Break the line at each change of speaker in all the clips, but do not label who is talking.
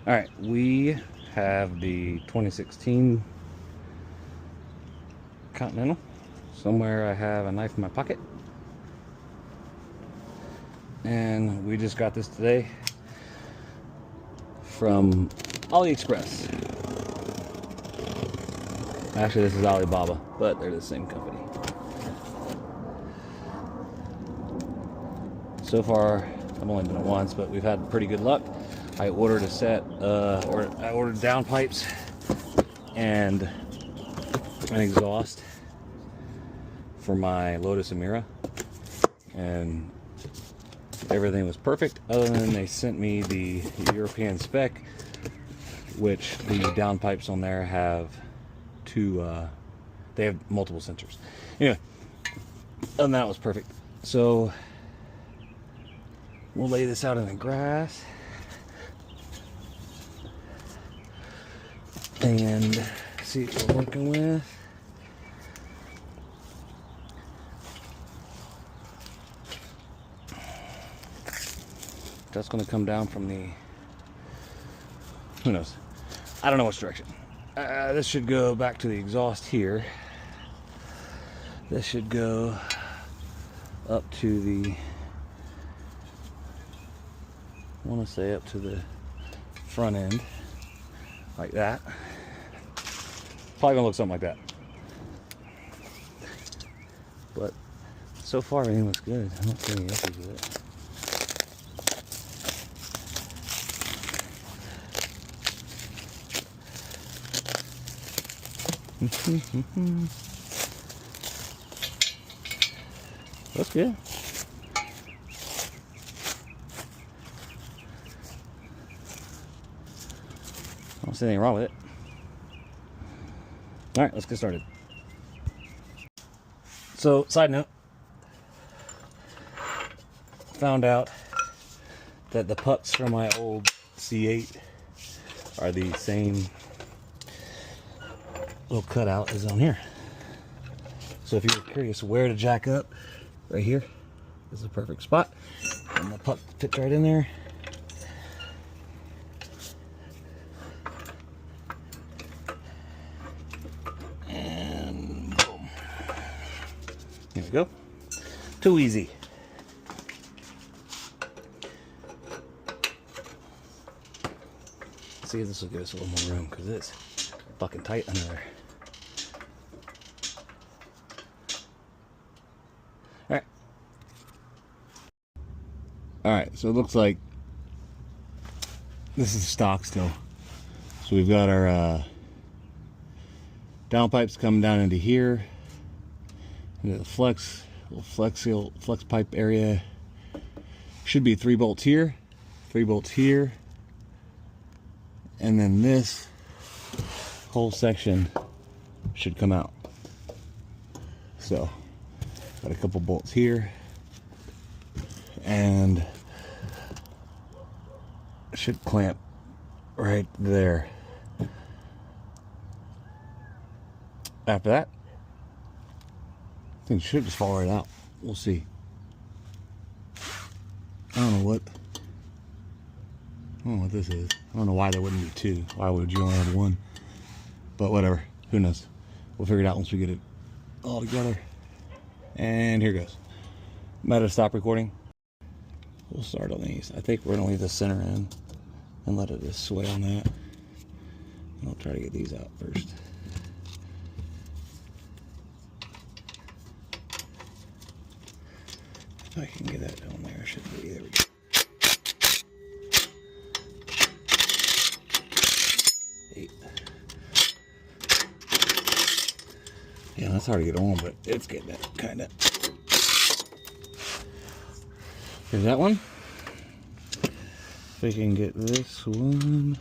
All right, we have the 2016 Continental. Somewhere I have a knife in my pocket. And we just got this today from AliExpress. Actually, this is Alibaba, but they're the same company. So far, I've only been once, but we've had pretty good luck. I ordered a set, or I ordered downpipes and an exhaust for my Lotus Emira, and everything was perfect, other than they sent me the European spec, which the downpipes on there have they have multiple sensors. Anyway, other than that, it was perfect. So we'll lay this out in the grass and see what we're working with. That's going to come down from the, who knows, I don't know which direction. This should go back to the exhaust here. This should go up to the, I want to say up to the front end, like that. Probably gonna look something like that. But so far everything looks good. I don't see any issues with it. That's good. I don't see anything wrong with it. All right, let's get started. So, side note, found out that the pucks from my old C8 are the same little cutout as on here. So if you're curious where to jack up, right here is a perfect spot, and the puck fits right in there. And boom. Here we go. Too easy. Let's see if this will give us a little more room, because it's fucking tight under there. Alright, so it looks like this is stock still. So we've got our downpipes coming down into here, into the flex pipe area. Should be 3 bolts here, 3 bolts here, and then this whole section should come out. So got a couple bolts here, and should clamp right there. After that, I think it should just fall right out. We'll see. I don't know what this is. I don't know why there wouldn't be 2. Why would you only have 1? But whatever, who knows. We'll figure it out once we get it all together. And here goes. Might have stopped recording. We'll start on these. I think we're gonna leave the center in and let it just sway on that. And I'll try to get these out first. If I can get that down there, should be. There we go. Yeah, that's hard to get on, but it's getting it, kind of. Here's that one. If we can get this one.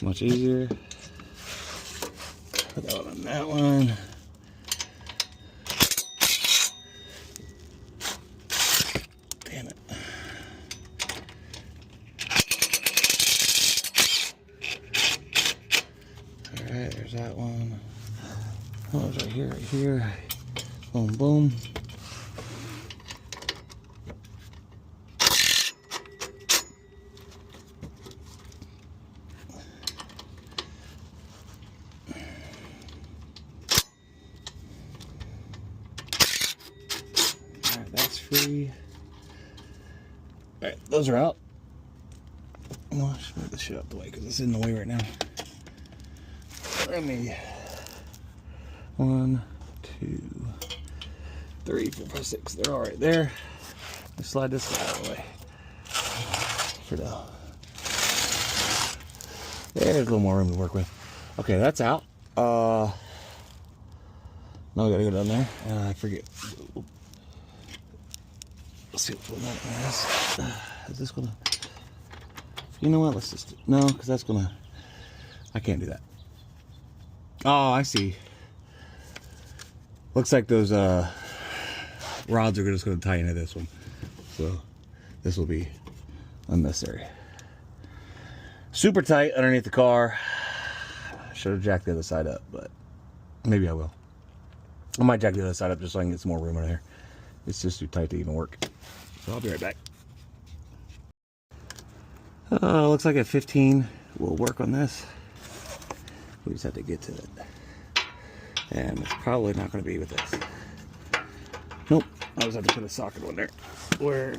Much easier. Put that one on that one. Damn it. Alright, there's that one. Oh, it's right here, right here. Boom, boom. Alright, that's free. Alright, those are out. No, I should move this shit out the way because it's in the way right now. Let me. 1, 2, 3, 4, 5, 6. They're all right there. Let's slide this guy out of the way. For now. There's a little more room to work with. Okay, that's out. Now we gotta go down there. I forget. Let's see what's going on. Is this gonna? You know what? Let's just no, because that's gonna. I can't do that. Oh, I see. Looks like those rods are just going to tie into this one, so this will be unnecessary. Super tight underneath the car. Should have jacked the other side up, but maybe I will. I might jack the other side up just so I can get some more room in there. It's just too tight to even work. So I'll be right back. Looks like at 15 we'll work on this. We just have to get to it. And it's probably not going to be with this. Nope. I just have to put a socket on there. Where?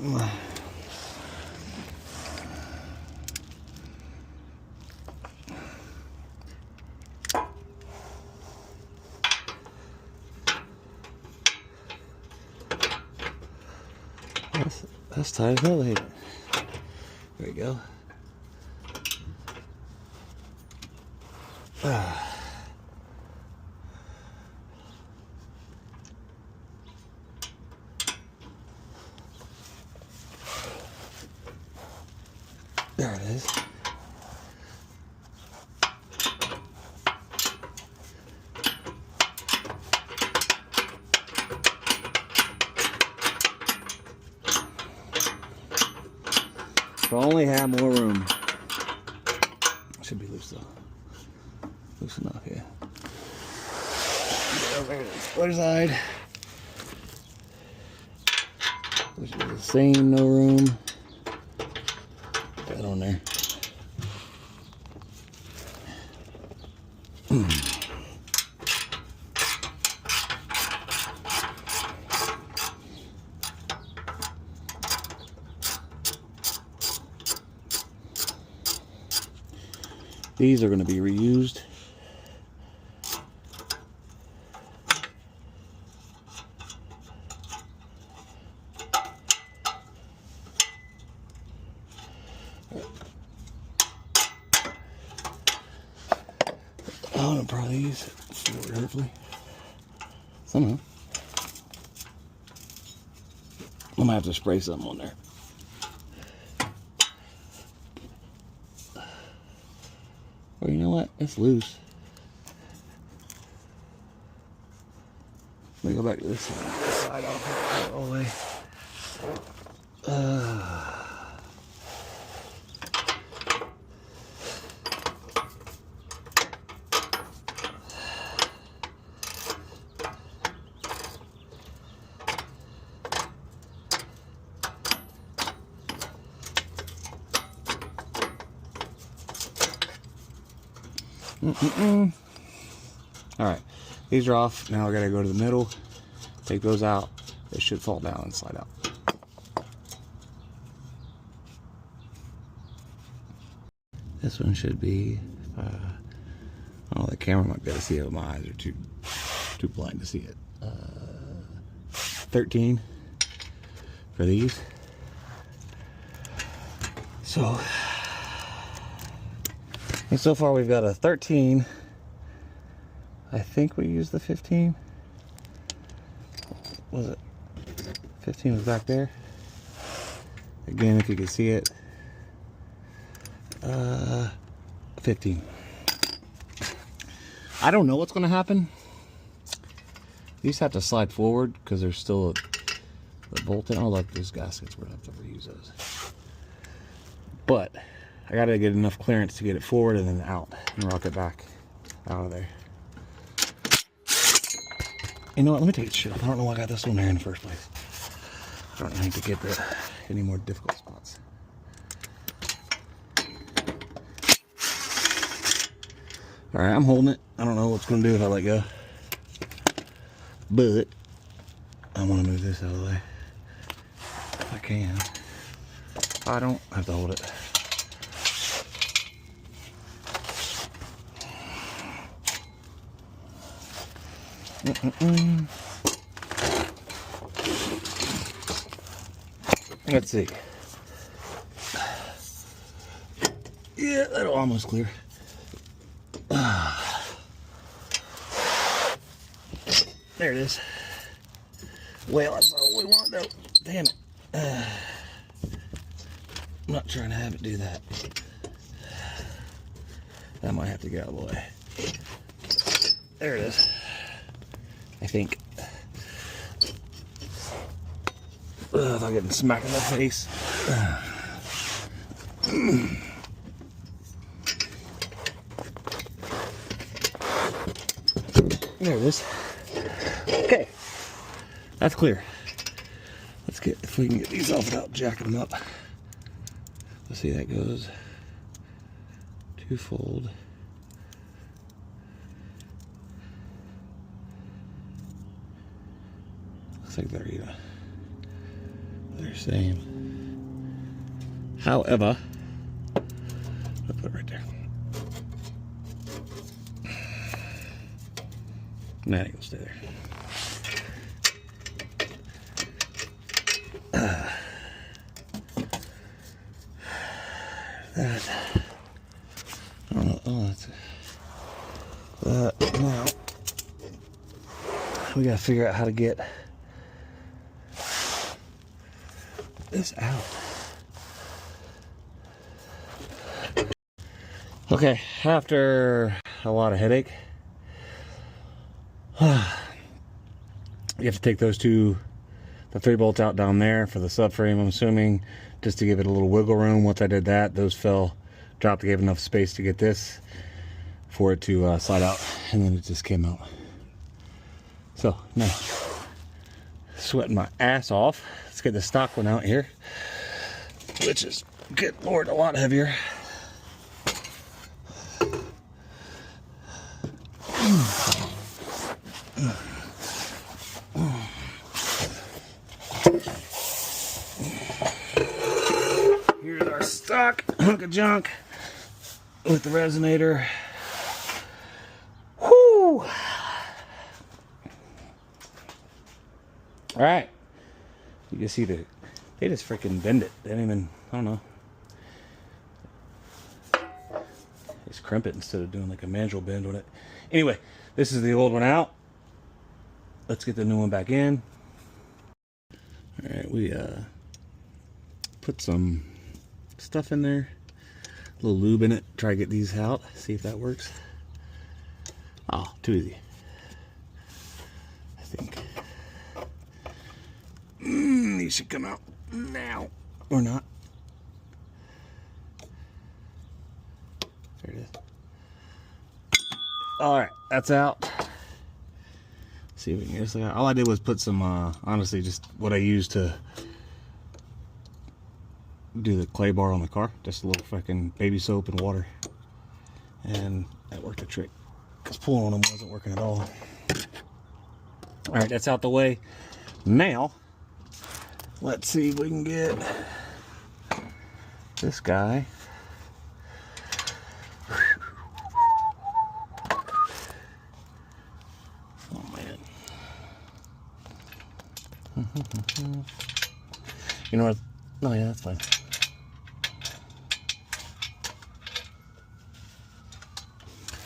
That's tight as hell, ain't it? There you go. There it is. If I only have more room. Should be loose though. Loose enough, yeah. There it is. Other side. Which is the same, no room. Put that on there. These are going to be reused. I want to probably use it forward, hopefully. Somehow. I might have to spray something on there. Or you know what? It's loose. Let me go back to this side. This side I'll put it all the way. Alright, these are off. Now I gotta go to the middle, take those out. They should fall down and slide out. This one should be, oh, the camera might be able to see it, but my eyes are too blind to see it. 13 for these. So, and so far we've got a 13. I think we used the 15. Was it? 15 was back there. Again, if you can see it. 15. I don't know what's going to happen. These have to slide forward because there's still a bolt in. Oh, look, those gaskets. We're going to have to reuse those. But I got to get enough clearance to get it forward and then out and rock it back out of there. You know what? Let me take this shit off. I don't know why I got this one there in the first place. I don't need to get any more difficult spots. Alright, I'm holding it. I don't know what's going to do if I let go. But I want to move this out of the way. if I can. I don't have to hold it. Let's see. Yeah, that'll almost clear. There it is. Well, that's all we want though. Damn it. I'm not trying to have it do that. That might have to get out of the way. There it is. I think. Without getting smacked in the face. There it is. Okay. That's clear. Let's get, if we can get these off without jacking them up. Let's see how that goes. Two-fold. Looks like they're even. They're same. However, I'll put it right there. Nah, it will stay there. That. I don't know. Oh, that's it. Now we gotta figure out how to get this out. Okay, after a lot of headache, you have to take those the 3 bolts out down there for the subframe, I'm assuming, just to give it a little wiggle room. Once I did that, those dropped, gave enough space to get this for it to slide out, and then it just came out. So now, sweating my ass off. Let's get the stock one out here, which is, good Lord, a lot heavier. Here's our stock hunk of junk with the resonator. Whoo! All right, you can see they just freaking bend it. They don't even, I don't know. Just crimp it instead of doing like a manual bend on it. Anyway, this is the old one out. Let's get the new one back in. All right, we put some stuff in there, a little lube in it. Try to get these out. See if that works. Oh, too easy. I think. These should come out now, or not. There it is. All right, that's out. Let's see if we can get this out. All I did was put some, honestly, just what I used to do the clay bar on the car. Just a little fucking baby soap and water, and that worked a trick. Because pulling on them wasn't working at all. All right, that's out the way. Now, let's see if we can get this guy. Oh man. You know what? Oh yeah, that's fine.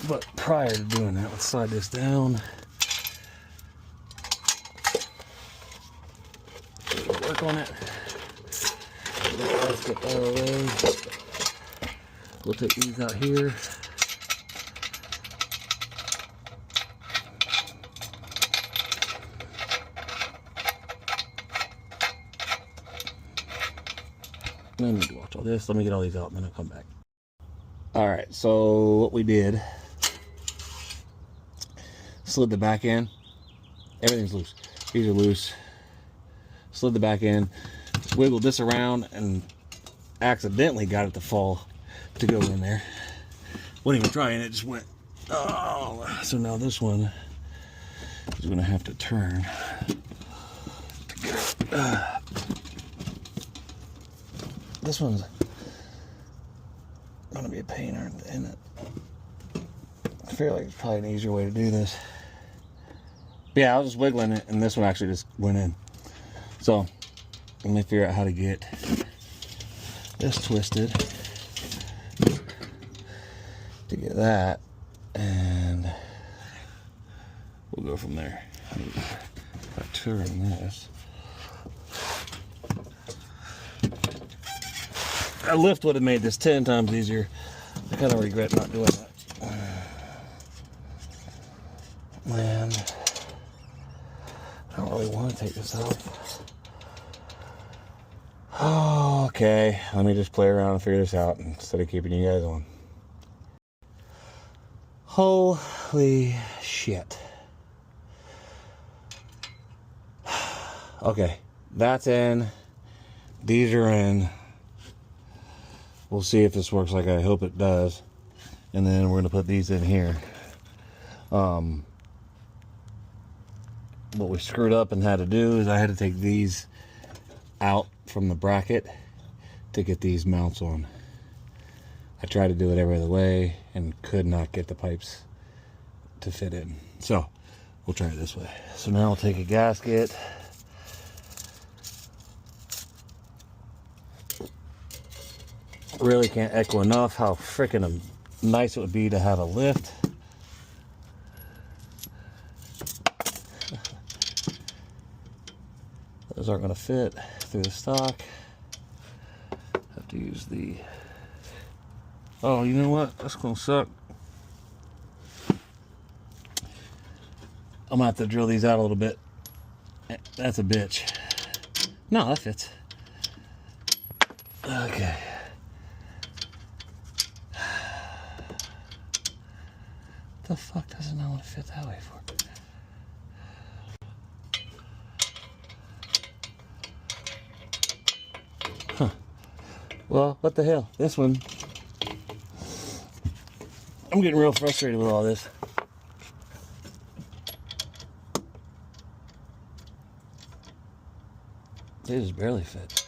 But prior to doing that, let's slide this down. Work on it. Let's get that away. We'll take these out here. I need to watch all this. Let me get all these out and then I'll come back. Alright, so what we did, slid the back in. Everything's loose. These are loose. Slid the back in, wiggled this around, and accidentally got it to fall to go in there. Wasn't even trying, it just went. Oh, so now this one is going to have to turn to get it this one's gonna be a pain in it. I feel like it's probably an easier way to do this. But yeah, I was just wiggling it, and this one actually just went in. So let me figure out how to get this twisted to get that, and we'll go from there. If I turn this, a lift would have made this 10 times easier. I kind of regret not doing that. Man, I don't really want to take this off. Oh, okay, let me just play around and figure this out instead of keeping you guys on. Holy shit. Okay, that's in. These are in. We'll see if this works like I hope it does. And then we're going to put these in here. What we screwed up and had to do is I had to take these out from the bracket to get these mounts on. I tried to do it every other way and could not get the pipes to fit in. So we'll try it this way. So now I'll take a gasket. Really can't echo enough how freaking nice it would be to have a lift. Those aren't going to fit through the stock. Have to use the... Oh, you know what? That's going to suck. I'm going to have to drill these out a little bit. That's a bitch. No, that fits. Okay. The fuck doesn't know what to fit that way for? Huh. Well, what the hell? This one. I'm getting real frustrated with all this. They just barely fit.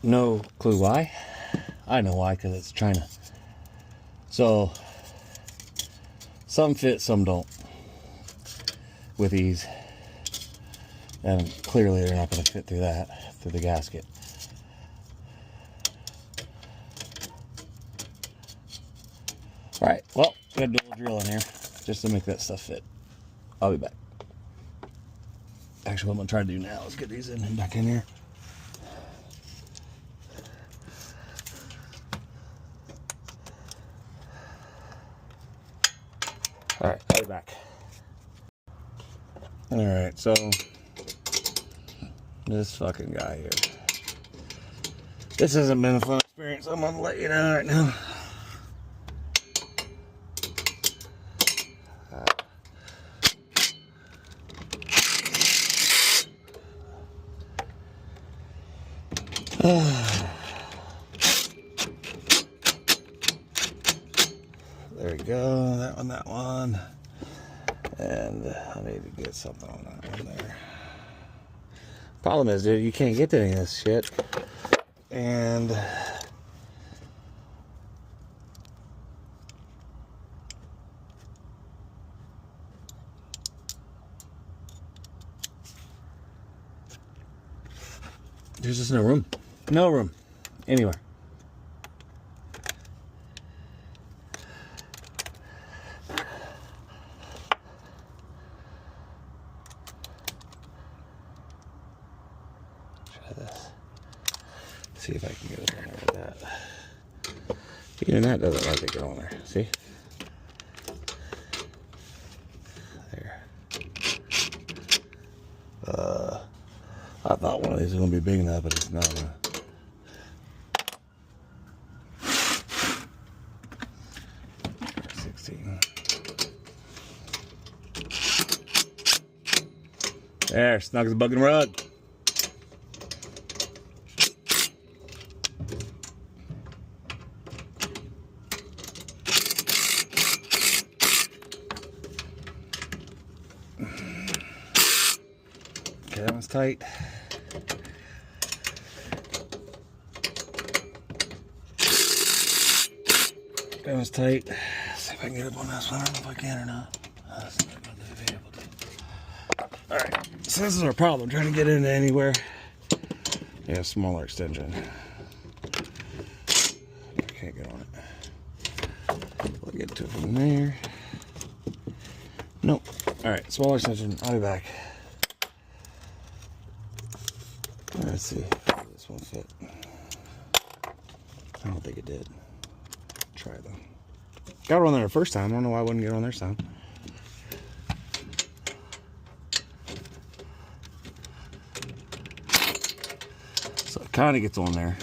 No clue why. I know why, because it's China. So some fit, some don't with these, and clearly they're not going to fit through that, through the gasket. All right, well, gotta do a little drill in here just to make that stuff fit. I'll be back. Actually, what I'm gonna try to do now is get these in and back in here. All right, I'll be back. All right, so this fucking guy here. This hasn't been a fun experience. I'm gonna let you know right now. There we go, that one, and I need to get something on that one there. Problem is, dude, you can't get to any of this shit, and there's just no room anywhere. See if I can get it on there with that. Even that doesn't like to get on there. See? There. I thought one of these was going to be big enough, but it's not. 16. There, snug as a bug in a rug. Okay, that one's tight. That one's tight. Let's see if I can get up on this one. I don't know if I can or not. That's not going to be able to. Alright, so this is our problem, trying to get into anywhere. Yeah, smaller extension. I can't get on it. We'll get to it from there. Nope. Alright, smaller extension. I'll be back. Let's see if this one fit. I don't think it did. Try though. Got it on there the first time. I don't know why I wouldn't get on there this time. So it kind of gets on there.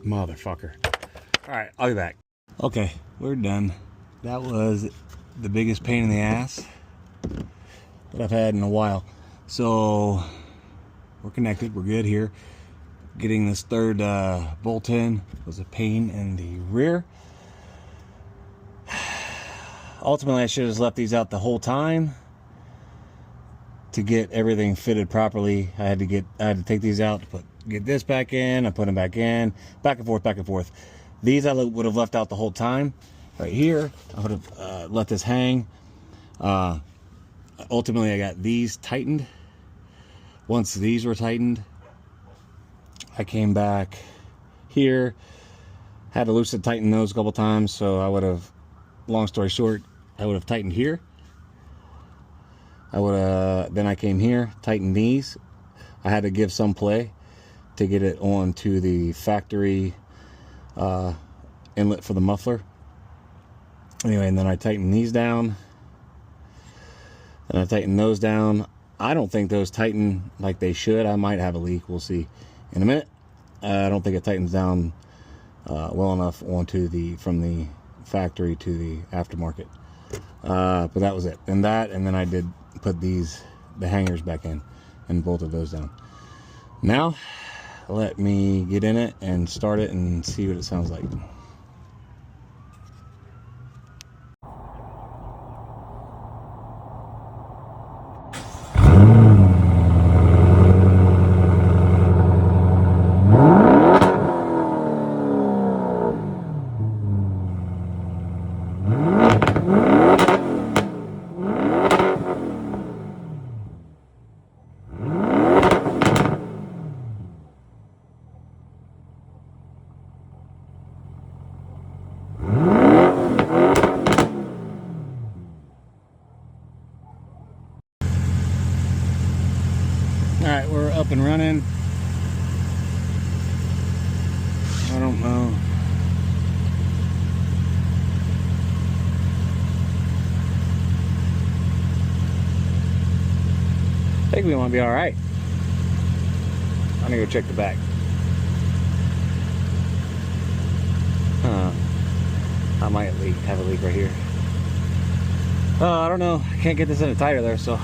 Motherfucker. Alright, I'll be back. Okay, we're done. That was the biggest pain in the ass that I've had in a while. So we're connected, we're good here. Getting this third bolt in was a pain in the rear. Ultimately, I should have left these out the whole time to get everything fitted properly. I had to take these out to get this back in. I put them back in, back and forth, back and forth. These I would have left out the whole time. Right here, I would have let this hang. Ultimately, I got these tightened. Once these were tightened, I came back here, had to loosen tighten those a couple times. So I would have, long story short, I would have tightened here. I would have, then I came here, tightened these. I had to give some play to get it onto the factory inlet for the muffler. Anyway, and then I tightened these down. And I tightened those down. I don't think those tighten like they should. I might have a leak. We'll see in a minute. I don't think it tightens down well enough onto from the factory to the aftermarket. But that was it. And then I did put the hangers back in and bolted those down. Now, let me get in it and start it and see what it sounds like. Alright, we're up and running. I don't know. I think we want to be alright. I'm gonna go check the back. I might have a leak right here. I don't know. I can't get this any tighter there, so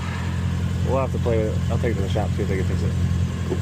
we'll have to play with it. I'll take it to the shop, see if they can fix it. Cool.